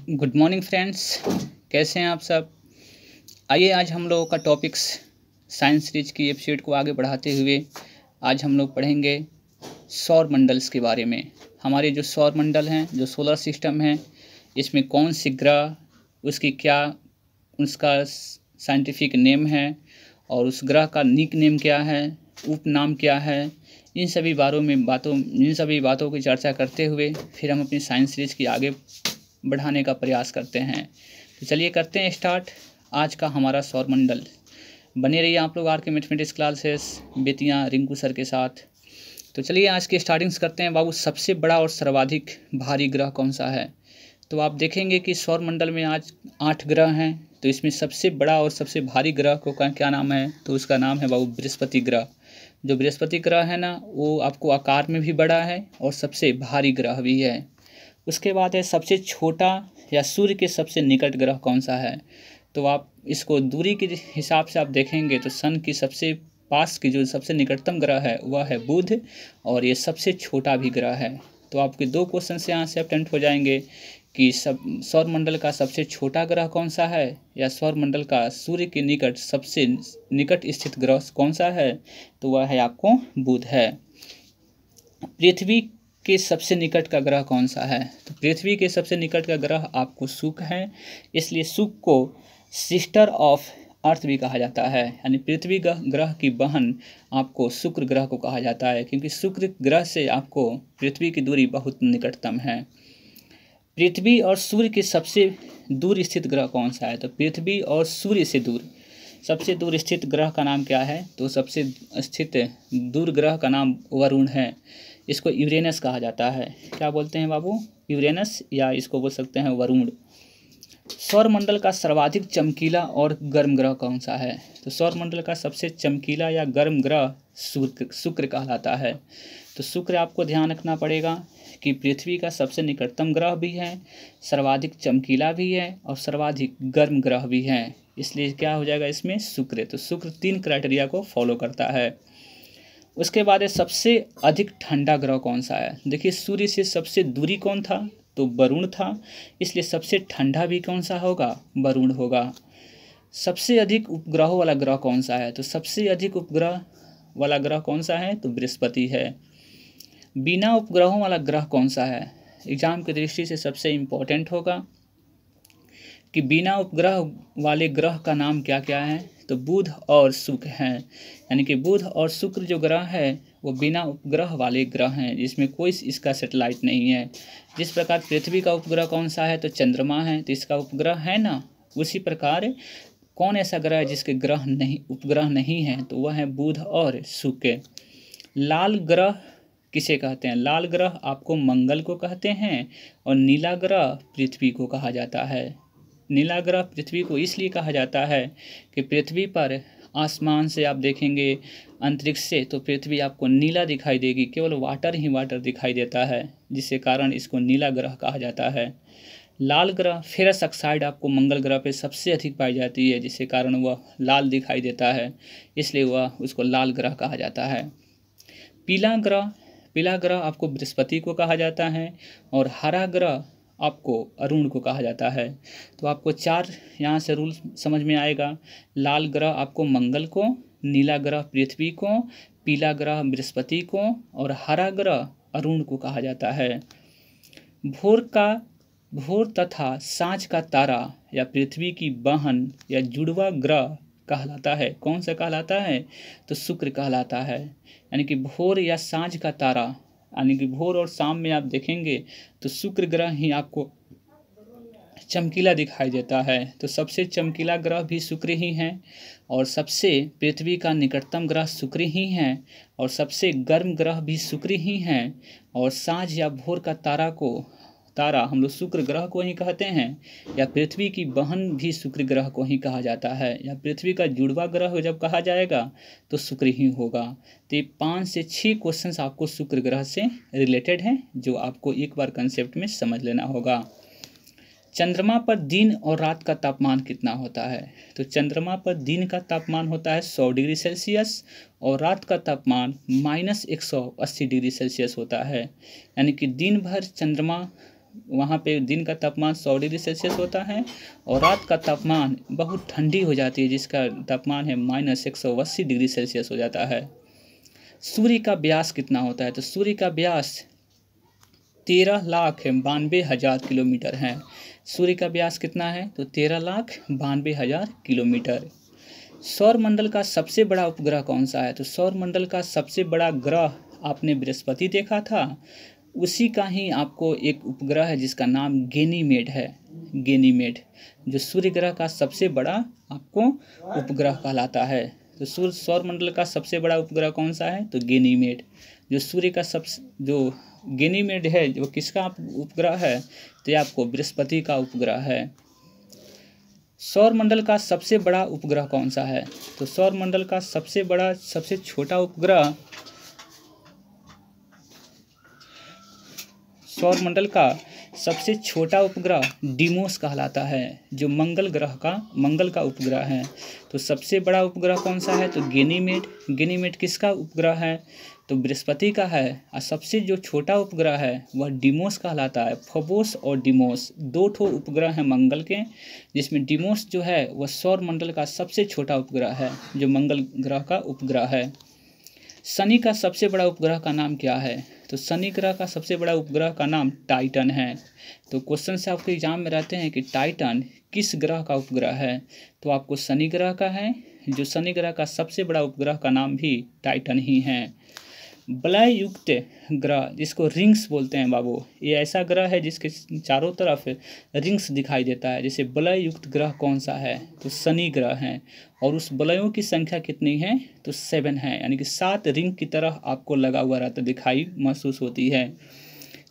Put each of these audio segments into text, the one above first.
Good morning friends, कैसे हैं आप सब। आइए आज हम लोगों का टॉपिक्स साइंस सीरीज की एपिसोड को आगे बढ़ाते हुए आज हम लोग पढ़ेंगे सौर मंडल्स के बारे में। हमारे जो सौर मंडल हैं, जो सोलर सिस्टम है, इसमें कौन सी ग्रह, उसकी क्या उसका साइंटिफिक नेम है और उस ग्रह का निक नेम क्या है, उपनाम क्या है, इन सभी बातों की चर्चा करते हुए फिर हम अपनी साइंस सीरीज की आगे बढ़ाने का प्रयास करते हैं। तो चलिए करते हैं स्टार्ट आज का हमारा सौर मंडल। बने रहिए आप लोग आर के mathematics classes Bettiah Rinku sir के साथ। तो चलिए आज की स्टार्टिंग्स करते हैं। बाबू, सबसे बड़ा और सर्वाधिक भारी ग्रह कौन सा है? तो आप देखेंगे कि सौर मंडल में आज 8 ग्रह हैं। तो इसमें सबसे बड़ा और सबसे भारी ग्रह को क्या नाम है? तो उसका नाम है बाबू बृहस्पति ग्रह। जो बृहस्पति ग्रह है ना, वो आपको आकार में भी बड़ा है और सबसे भारी ग्रह भी है। उसके बाद है सबसे छोटा या सूर्य के सबसे निकट ग्रह कौन सा है? तो आप इसको दूरी के हिसाब से आप देखेंगे तो सन की सबसे पास की जो सबसे निकटतम ग्रह है वह है बुध, और ये सबसे छोटा भी ग्रह है। तो आपके 2 क्वेश्चन से यहाँ से अटेम्प्ट हो जाएंगे कि सौर मंडल का सबसे छोटा ग्रह कौन सा है या सौर मंडल का सूर्य के निकट सबसे निकट स्थित ग्रह कौन सा है? तो वह है आपको बुध है। पृथ्वी के सबसे निकट का ग्रह कौन सा है? तो पृथ्वी के सबसे निकट का ग्रह आपको शुक्र है, इसलिए शुक्र को सिस्टर ऑफ अर्थ भी कहा जाता है, यानी पृथ्वी ग्रह की बहन आपको शुक्र ग्रह को कहा जाता है, क्योंकि शुक्र ग्रह से आपको पृथ्वी की दूरी बहुत निकटतम है। पृथ्वी और सूर्य के सबसे दूर स्थित ग्रह कौन सा है? तो पृथ्वी और सूर्य से सबसे दूर स्थित ग्रह का नाम क्या है? तो सबसे स्थित दूर ग्रह का नाम वरुण है। इसको यूरेनस कहा जाता है। क्या बोलते हैं बाबू? यूरेनस, या इसको बोल सकते हैं वरुण। सौर मंडल का सर्वाधिक चमकीला और गर्म ग्रह कौन सा है? तो सौर मंडल का सबसे चमकीला या गर्म ग्रह शुक्र कहलाता है। तो शुक्र आपको ध्यान रखना पड़ेगा कि पृथ्वी का सबसे निकटतम ग्रह भी है, सर्वाधिक चमकीला भी है और सर्वाधिक गर्म ग्रह भी है, इसलिए क्या हो जाएगा इसमें? शुक्र। तो शुक्र 3 क्राइटेरिया को फॉलो करता है। उसके बाद सबसे अधिक ठंडा ग्रह कौन सा है? देखिए, सूर्य से सबसे दूरी कौन था? तो वरुण था, इसलिए सबसे ठंडा भी कौन सा होगा? वरुण होगा। सबसे अधिक उपग्रहों वाला ग्रह कौन सा है? तो सबसे अधिक उपग्रह वाला ग्रह कौन सा है? तो बृहस्पति है। बिना उपग्रहों वाला ग्रह कौन सा है? एग्जाम की दृष्टि से सबसे इम्पोर्टेंट होगा कि बिना उपग्रह वाले ग्रह का नाम क्या क्या है? तो बुध और शुक्र हैं, यानी कि बुध और शुक्र जो ग्रह है वो बिना उपग्रह वाले ग्रह हैं, जिसमें कोई इसका सैटेलाइट नहीं है। जिस प्रकार पृथ्वी का उपग्रह कौन सा है? तो चंद्रमा है, तो इसका उपग्रह है ना। उसी प्रकार कौन ऐसा ग्रह है जिसके उपग्रह नहीं है? तो वह है बुध और शुक्र। लाल ग्रह किसे कहते हैं? लाल ग्रह आपको मंगल को कहते हैं और नीला ग्रह पृथ्वी को कहा जाता है। नीला ग्रह पृथ्वी को इसलिए कहा जाता है कि पृथ्वी पर आसमान से आप देखेंगे, अंतरिक्ष से, तो पृथ्वी आपको नीला दिखाई देगी, केवल वाटर ही वाटर दिखाई देता है, जिसके कारण इसको नीला ग्रह कहा जाता है। लाल ग्रह फेरस ऑक्साइड आपको मंगल ग्रह पे सबसे अधिक पाई जाती है, जिसके कारण वह लाल दिखाई देता है, इसलिए वह उसको लाल ग्रह कहा जाता है। पीला ग्रह आपको बृहस्पति को कहा जाता है और हरा ग्रह आपको अरुण को कहा जाता है। तो आपको 4 यहाँ से रूल समझ में आएगा। लाल ग्रह आपको मंगल को, नीला ग्रह पृथ्वी को, पीला ग्रह बृहस्पति को और हरा ग्रह अरुण को कहा जाता है। भोर तथा सांझ का तारा या पृथ्वी की बहन या जुड़वा ग्रह कहलाता है। कौन सा कहलाता है? तो शुक्र कहलाता है। यानी कि भोर या सांझ का तारा, यानी कि भोर और शाम में आप देखेंगे तो शुक्र ग्रह ही आपको चमकीला दिखाई देता है। तो सबसे चमकीला ग्रह भी शुक्र ही है और सबसे पृथ्वी का निकटतम ग्रह शुक्र ही है और सबसे गर्म ग्रह भी शुक्र ही है। और सांझ या भोर का तारा हम लोग शुक्र ग्रह को ही कहते हैं, या पृथ्वी की बहन भी शुक्र ग्रह को ही कहा जाता है, या पृथ्वी का जुड़वा ग्रह जब कहा जाएगा तो शुक्र ही होगा। तो ये 5 से 6 क्वेश्चंस आपको शुक्र ग्रह से रिलेटेड हैं, जो आपको एक बार कंसेप्ट में समझ लेना होगा। चंद्रमा पर दिन और रात का तापमान कितना होता है? तो चंद्रमा पर दिन का तापमान होता है 100 डिग्री सेल्सियस और रात का तापमान -180 डिग्री सेल्सियस होता है। यानी कि दिन भर चंद्रमा वहाँ पे दिन का तापमान 100 डिग्री सेल्सियस होता है और रात का तापमान बहुत ठंडी हो जाती है, जिसका तापमान है -180 डिग्री सेल्सियस हो जाता है। सूर्य का व्यास कितना होता है? तो सूर्य का व्यास 13,92,000 किलोमीटर है। सूर्य का व्यास कितना है? तो 13,92,000 किलोमीटर। सौर मंडल का सबसे बड़ा उपग्रह कौन सा है? तो सौर मंडल का सबसे बड़ा ग्रह आपने बृहस्पति देखा था, उसी का ही आपको एक उपग्रह है जिसका नाम गैनीमेड है। गैनीमेड जो सूर्य ग्रह का सबसे बड़ा आपको उपग्रह कहलाता है। तो सौर मंडल का सबसे बड़ा उपग्रह कौन सा है? तो गैनीमेड। जो सूर्य का जो गैनीमेड है जो किसका उपग्रह है? तो ये आपको बृहस्पति का उपग्रह है। सौर मंडल का सबसे बड़ा उपग्रह कौन सा है? तो सौर मंडल का सबसे बड़ा सबसे छोटा उपग्रह सौर मंडल का सबसे छोटा उपग्रह डीमोस कहलाता है, जो मंगल का उपग्रह है। तो सबसे बड़ा उपग्रह कौन सा है? तो गैनीमेड। गैनीमेड किसका उपग्रह है? तो बृहस्पति का है। और सबसे जो छोटा उपग्रह है वह डीमोस कहलाता है। फोबोस और डीमोस 2 ठो उपग्रह हैं मंगल के, जिसमें डीमोस जो है वह सौर मंडल का सबसे छोटा उपग्रह है, जो मंगल ग्रह का उपग्रह है। शनि का सबसे बड़ा उपग्रह का नाम क्या है? तो शनि ग्रह का सबसे बड़ा उपग्रह का नाम टाइटन है। तो क्वेश्चन से आपके एग्जाम में रहते हैं कि टाइटन किस ग्रह का उपग्रह है? तो आपको शनि ग्रह का है। जो शनि ग्रह का सबसे बड़ा उपग्रह का नाम भी टाइटन ही है। वलय युक्त ग्रह जिसको रिंग्स बोलते हैं बाबू, ये ऐसा ग्रह है जिसके चारों तरफ रिंग्स दिखाई देता है। जैसे वलय युक्त ग्रह कौन सा है? तो शनि ग्रह है। और उस वलयों की संख्या कितनी है? तो 7 है, यानी कि 7 रिंग की तरह आपको लगा हुआ रहता दिखाई महसूस होती है।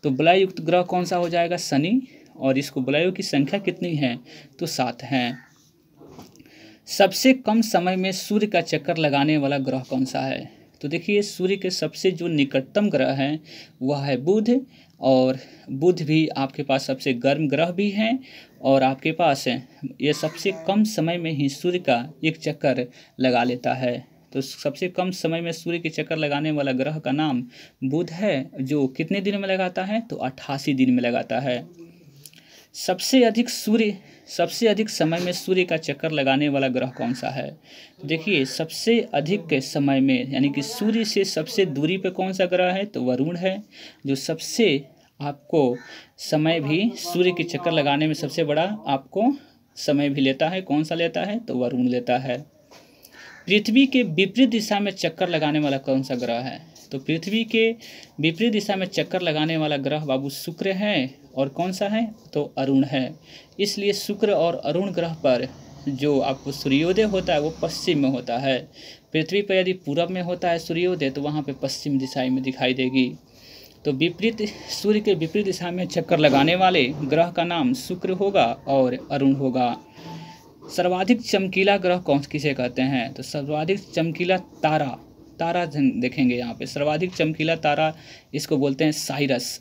तो वलय युक्त ग्रह कौन सा हो जाएगा? शनि। और इसको वलयों की संख्या कितनी है? तो 7 है। सबसे कम समय में सूर्य का चक्कर लगाने वाला ग्रह कौन सा है? तो देखिए, सूर्य के सबसे जो निकटतम ग्रह है वह है बुध। और बुध भी आपके पास सबसे गर्म ग्रह भी है, और आपके पास ये सबसे कम समय में ही सूर्य का एक चक्कर लगा लेता है। तो सबसे कम समय में सूर्य के चक्कर लगाने वाला ग्रह का नाम बुध है, जो कितने दिन में लगाता है? तो 88 दिन में लगाता है। सबसे अधिक समय में सूर्य का चक्कर लगाने वाला ग्रह कौन सा है? देखिए, सबसे अधिक समय में यानी कि सूर्य से सबसे दूरी पे कौन सा ग्रह है? तो वरुण है। जो सबसे आपको समय भी सूर्य के चक्कर लगाने में सबसे बड़ा आपको समय भी लेता है, कौन सा लेता है? तो वरुण लेता है। पृथ्वी के विपरीत दिशा में चक्कर लगाने वाला कौन सा ग्रह है? तो पृथ्वी के विपरीत दिशा में चक्कर लगाने वाला ग्रह बाबू शुक्र है। और कौन सा है? तो अरुण है। इसलिए शुक्र और अरुण ग्रह पर जो आपको सूर्योदय होता है वो पश्चिम में होता है। पृथ्वी पर यदि पूरब में होता है सूर्योदय तो वहाँ पे पश्चिम दिशा में दिखाई देगी। तो सूर्य के विपरीत दिशा में चक्कर लगाने वाले ग्रह का नाम शुक्र होगा और अरुण होगा। सर्वाधिक चमकीला ग्रह कौन किसे कहते हैं? तो सर्वाधिक चमकीला तारा देखेंगे यहाँ पे। सर्वाधिक चमकीला तारा इसको बोलते हैं साइरस,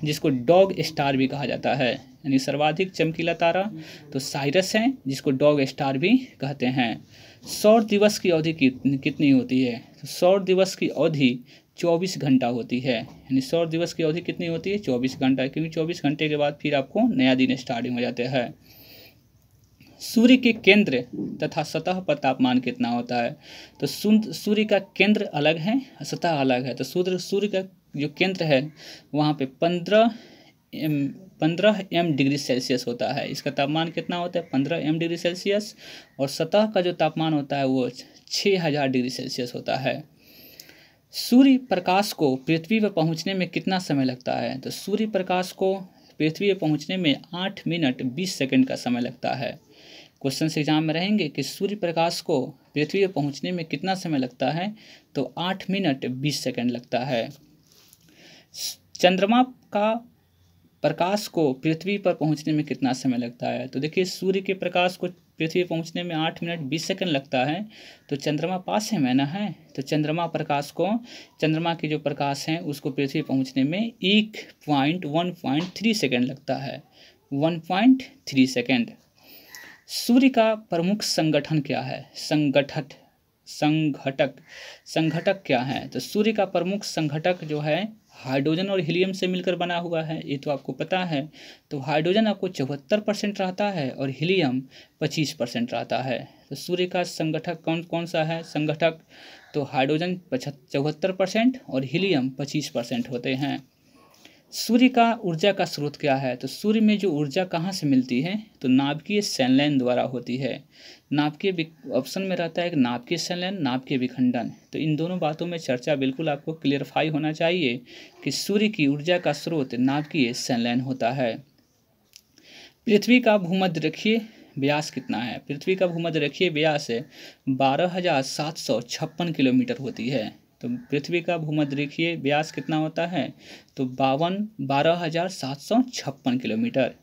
जिसको डॉग स्टार भी कहा जाता है। यानी सर्वाधिक चमकीला तारा तो साइरस है, जिसको डॉग स्टार भी कहते हैं। सौर दिवस की अवधि कितनी होती है? तो सौर दिवस की अवधि 24 घंटा होती है। यानी सौर दिवस की अवधि कितनी होती है? 24 घंटा, क्योंकि 24 घंटे के बाद फिर आपको नया दिन स्टार्टिंग हो जाता है। सूर्य के केंद्र तथा सतह पर तापमान कितना होता है? तो सूर्य का केंद्र अलग है, सतह अलग है। तो सूर्य का जो केंद्र है वहाँ पे 15 एम डिग्री सेल्सियस होता है। इसका तापमान कितना होता है? 15 एम डिग्री सेल्सियस। और सतह का जो तापमान होता है वो 6000 डिग्री सेल्सियस होता है। सूर्य प्रकाश को पृथ्वी पर पहुँचने में कितना समय लगता है? तो सूर्य प्रकाश को पृथ्वी पर पहुँचने में 8 मिनट 20 सेकंड का समय लगता है। क्वेश्चन एग्जाम में रहेंगे कि सूर्य प्रकाश को पृथ्वी पर पहुंचने में कितना समय लगता है? तो 8 मिनट 20 सेकंड लगता है। चंद्रमा का प्रकाश को पृथ्वी पर पहुंचने में कितना समय लगता है? तो देखिए, सूर्य के प्रकाश को पृथ्वी पर पहुंचने में 8 मिनट 20 सेकंड लगता है। तो चंद्रमा पास है ना है, तो चंद्रमा के जो प्रकाश हैं उसको पृथ्वी पहुंचने में 1.3 सेकंड लगता है। 1.3 सेकंड। सूर्य का प्रमुख संगठन क्या है? संघटक क्या है? तो सूर्य का प्रमुख संघटक जो है हाइड्रोजन और हीलियम से मिलकर बना हुआ है, ये तो आपको पता है। तो हाइड्रोजन आपको 74% रहता है और हीलियम 25% रहता है। तो सूर्य का संगठक कौन कौन सा है संगठक? तो हाइड्रोजन 74% और हीलियम 25% होते हैं। सूर्य का ऊर्जा का स्रोत क्या है? तो सूर्य में जो ऊर्जा कहाँ से मिलती है? तो नाभिकीय संलयन द्वारा होती है। नाभिकीय ऑप्शन में रहता है एक नाभिकीय संलयन, नाभिकीय विखंडन। तो इन दोनों बातों में चर्चा बिल्कुल आपको क्लियरफाई होना चाहिए कि सूर्य की ऊर्जा का स्रोत नाभिकीय संलयन होता है। पृथ्वी का भूमध्य रेखीय व्यास कितना है? पृथ्वी का भूमध्य रेखीय व्यास 12,756 किलोमीटर होती है। तो पृथ्वी का भूमध्य रेखीय व्यास कितना होता है? तो 12,756 किलोमीटर।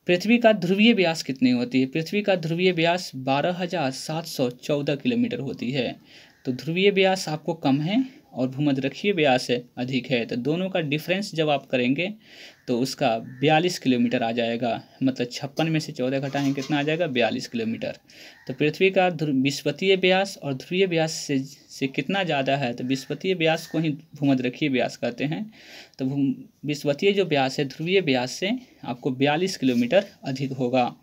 पृथ्वी का ध्रुवीय व्यास कितनी होती है? पृथ्वी का ध्रुवीय व्यास 12,714 किलोमीटर होती है। तो ध्रुवीय व्यास आपको कम है और भूमध्य रेखीय व्यास अधिक है। तो दोनों का डिफरेंस जब आप करेंगे तो उसका 42 किलोमीटर आ जाएगा। मतलब 56 में से 14 घटाएंगे कितना आ जाएगा? 42 किलोमीटर। तो पृथ्वी का विषुवतीय व्यास और ध्रुवीय व्यास से कितना ज़्यादा है? तो विषुवतीय व्यास को ही भूमध्य रेखीय व्यास कहते हैं। तो विषुवतीय जो व्यास है ध्रुवीय व्यास से आपको 42 किलोमीटर अधिक होगा।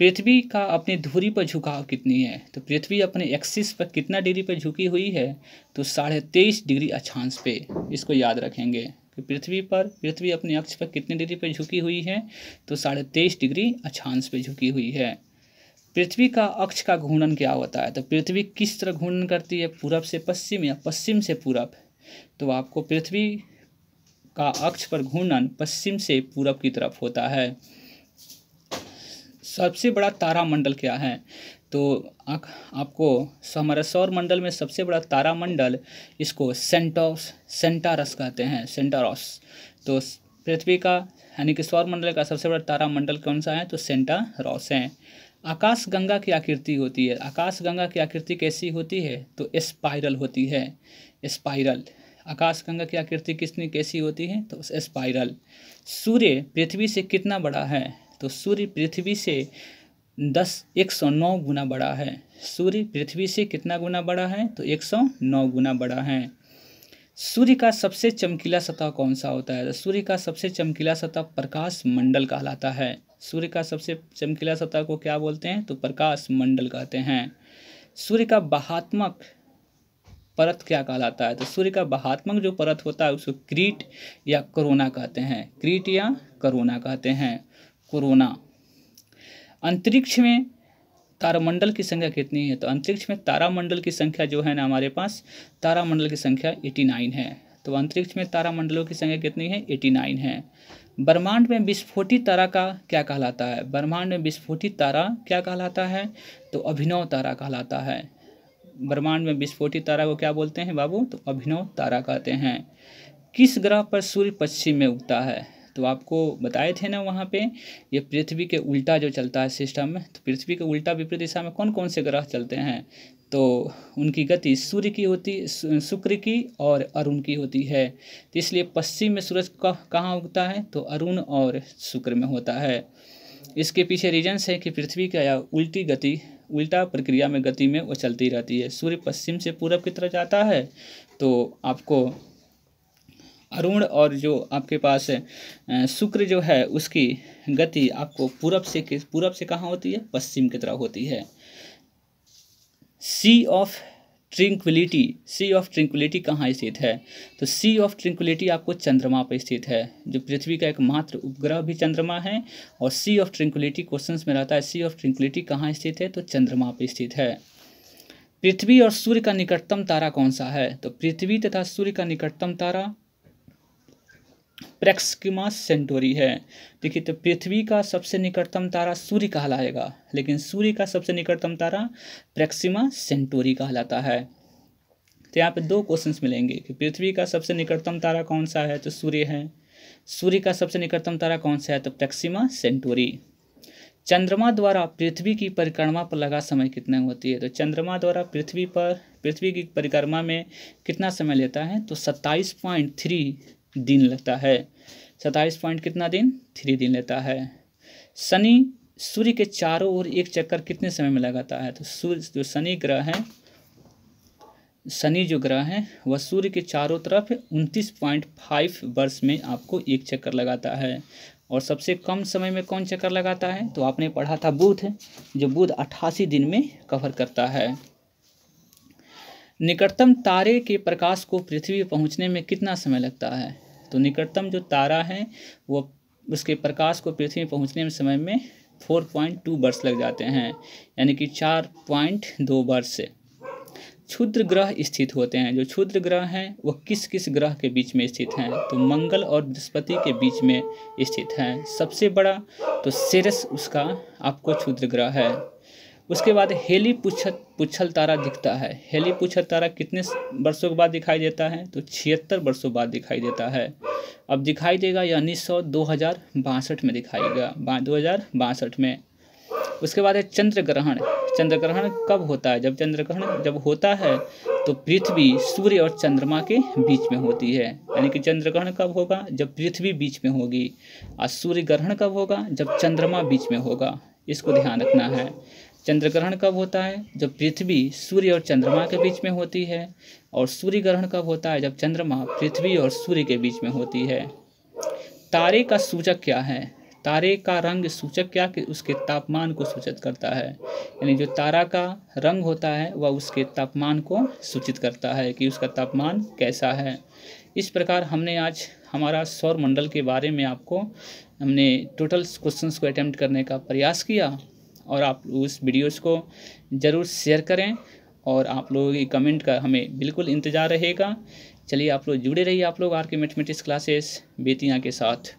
पृथ्वी का अपनी धुरी पर झुकाव कितनी है? तो पृथ्वी अपने एक्सिस पर कितना डिग्री पर झुकी हुई है? तो 23.5 डिग्री अक्षांश पे। इसको याद रखेंगे कि पृथ्वी अपने अक्ष पर कितने डिग्री पर झुकी हुई है? तो 23.5 डिग्री अक्षांश पे झुकी हुई है। पृथ्वी का अक्ष का घूर्णन क्या होता है? तो पृथ्वी किस तरह घूर्णन करती है? पूरब से पश्चिम या पश्चिम से पूरब? तो आपको पृथ्वी का अक्ष पर घूर्णन पश्चिम से पूरब की तरफ होता है। सबसे बड़ा तारामंडल क्या है? तो आपको हमारे सौर मंडल में सबसे बड़ा तारामंडल इसको सेंटारस कहते हैं, सेंटारस। तो पृथ्वी का यानी कि सौर मंडल का सबसे बड़ा तारामंडल कौन सा है? तो सेंटारस है। आकाश गंगा की आकृति होती है। आकाश गंगा की आकृति कैसी होती है? तो स्पाइरल होती है, स्पाइरल। आकाश गंगा की आकृति कैसी होती है? तो स्पाइरल। सूर्य पृथ्वी से कितना बड़ा है? तो सूर्य पृथ्वी से 109 गुना बड़ा है। सूर्य पृथ्वी से कितना गुना बड़ा है? तो 109 गुना बड़ा है। सूर्य का सबसे चमकीला सतह कौन सा होता है? तो सूर्य का सबसे चमकीला सतह प्रकाश मंडल कहलाता है। सूर्य का सबसे चमकीला सतह को क्या बोलते हैं? तो प्रकाश मंडल कहते हैं। सूर्य का बाह्यात्मक परत क्या कहलाता है? तो सूर्य का बाह्यात्मक जो परत होता है उसको क्रीट या कोरोना कहते हैं। क्रीट या कोरोना कहते हैं, कोरोना। अंतरिक्ष में तारामंडल की संख्या कितनी है? तो अंतरिक्ष में तारामंडल की संख्या जो है ना, हमारे पास तारामंडल की संख्या 89 है। तो अंतरिक्ष में तारामंडलों की संख्या कितनी है? 89 है। ब्रह्मांड में विस्फोटित तारा का क्या कहलाता है? ब्रह्मांड में विस्फोटित तारा क्या कहलाता है? तो अभिनव तारा कहलाता है। ब्रह्मांड में विस्फोटित तारा को क्या बोलते हैं बाबू? तो अभिनव तारा कहते हैं। किस ग्रह पर सूर्य पश्चिम में उगता है? तो आपको बताए थे ना वहाँ पे, ये पृथ्वी के उल्टा जो चलता है सिस्टम में। तो पृथ्वी के उल्टा विपरीत दिशा में कौन कौन से ग्रह चलते हैं? तो उनकी गति सूर्य की होती, शुक्र की और अरुण की होती है। तो इसलिए पश्चिम में सूरज कहाँ उगता है? तो अरुण और शुक्र में होता है। इसके पीछे रीजन्स है कि पृथ्वी का या उल्टा प्रक्रिया में गति में वो चलती रहती है। सूर्य पश्चिम से पूरब की तरफ जाता है तो आपको अरुण और जो आपके पास शुक्र जो है उसकी गति आपको पूरब से कहाँ होती है? पश्चिम की तरफ होती है। सी ऑफ ट्रिंक्विलिटी कहाँ स्थित है? तो सी ऑफ ट्रिंक्विलिटी आपको चंद्रमा पर स्थित है। जो पृथ्वी का एकमात्र उपग्रह भी चंद्रमा है। और सी ऑफ ट्रिंक्विलिटी क्वेश्चंस में रहता है, सी ऑफ ट्रिंक्विलिटी कहाँ स्थित है? तो चंद्रमा पर स्थित है। पृथ्वी और सूर्य का निकटतम तारा कौन सा है? तो पृथ्वी तथा सूर्य का निकटतम तारा प्रैक्सिमा सेंटोरी है। देखिए, तो पृथ्वी का सबसे निकटतम तारा सूर्य कहलाएगा, लेकिन सूर्य का सबसे निकटतम तारा प्रैक्सिमा सेंटोरी कहलाता है। तो यहाँ पे 2 क्वेश्चंस मिलेंगे कि पृथ्वी का सबसे निकटतम तारा कौन सा है? तो सूर्य है। सूर्य का सबसे निकटतम तारा कौन सा है? तो प्रैक्सिमा सेंटोरी। चंद्रमा द्वारा पृथ्वी की परिक्रमा पर लगा समय कितना होती है? तो चंद्रमा द्वारा पृथ्वी की परिक्रमा में कितना समय लेता है? तो 27.3 दिन लगता है। 27 कितना दिन? 3 दिन लेता है। शनि सूर्य के चारों ओर एक चक्कर कितने समय में लगाता है? तो सूर्य जो शनि ग्रह है शनि जो ग्रह है वह सूर्य के चारों तरफ 29.5 वर्ष में आपको एक चक्कर लगाता है। और सबसे कम समय में कौन चक्कर लगाता है? तो आपने पढ़ा था बुध, जो बुध 88 दिन में कवर करता है। निकटतम तारे के प्रकाश को पृथ्वी पर पहुंचने में कितना समय लगता है? तो निकटतम जो तारा है वो उसके प्रकाश को पृथ्वी में पहुंचने में समय में 4.2 वर्ष लग जाते हैं, यानी कि 4.2 वर्ष। क्षुद्र ग्रह स्थित होते हैं। जो क्षुद्र ग्रह हैं वह किस किस ग्रह के बीच में स्थित हैं? तो मंगल और बृहस्पति के बीच में स्थित हैं। सबसे बड़ा तो सेरेस उसका आपको क्षुद्र ग्रह है। उसके बाद हेली पुच्छल तारा दिखता है। हेली पुच्छल तारा कितने वर्षों के बाद दिखाई देता है? तो 76 वर्षों बाद दिखाई देता है। अब दिखाई देगा या 2062 में दिखाएगा, 2062 में। उसके बाद है चंद्र ग्रहण। चंद्र ग्रहण कब होता है? जब चंद्र ग्रहण जब होता है तो पृथ्वी सूर्य और चंद्रमा के बीच में होती है, यानी कि चंद्र ग्रहण कब होगा? जब पृथ्वी बीच में होगी। और सूर्य ग्रहण कब होगा? जब चंद्रमा बीच में होगा। इसको ध्यान रखना है। चंद्र ग्रहण कब होता है? जब पृथ्वी सूर्य और चंद्रमा के बीच में होती है। और सूर्य ग्रहण कब होता है? जब चंद्रमा पृथ्वी और सूर्य के बीच में होती है। तारे का सूचक क्या है? तारे का रंग सूचक क्या कि उसके तापमान को सूचित करता है, यानी जो तारा का रंग होता है वह उसके तापमान को सूचित करता है कि उसका तापमान कैसा है। इस प्रकार हमने आज हमारा सौर मंडल के बारे में हमने टोटल क्वेश्चंस को अटेम्प्ट करने का प्रयास किया। और आप उस वीडियोस को ज़रूर शेयर करें और आप लोगों की कमेंट का हमें बिल्कुल इंतज़ार रहेगा। चलिए आप लोग जुड़े रहिए, आप लोग आर के मैथमेटिक्स क्लासेस बेतिया के साथ।